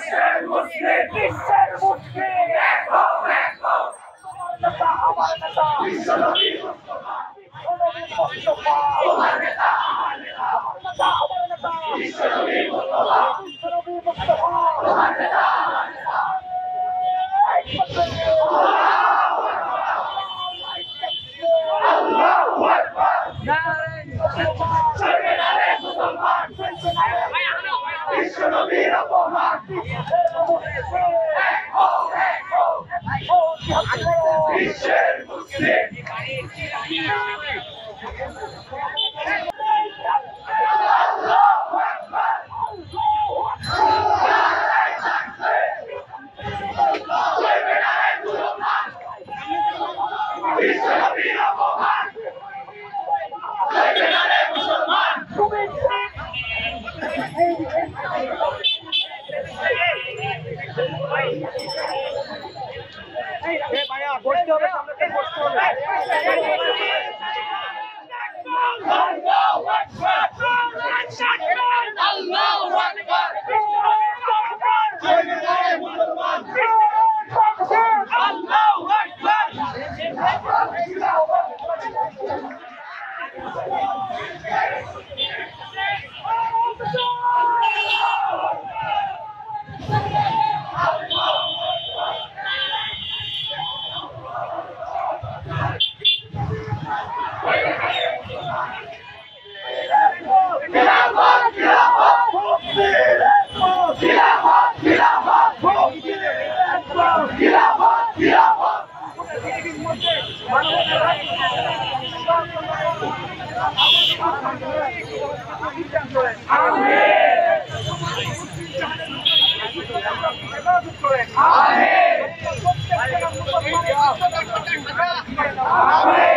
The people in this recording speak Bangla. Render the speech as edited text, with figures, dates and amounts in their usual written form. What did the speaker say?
বিশ্বের মুসলিম আমার নেতা বিশ্বনবী মুস্তাফা আমার নেতা আমার নেতা বিশ্বনবী মুস্তাফা আমার নেতা আমার নেতা আল্লাহু আকবার নারে মুসলমান বিশ্বনবীর অপমান বিশ্বের মুসলিম আল্লাহু আকবার নারে মুসলমান বিশ্বনবীর অপমান নারে মুসলমান ভাইয়া বসতে হবে, সামনে থেকে বসতে হবে। আল্লাহু আকবার আল্লাহু আকবার জয় মুসলমান আল্লাহু আকবার আমিন।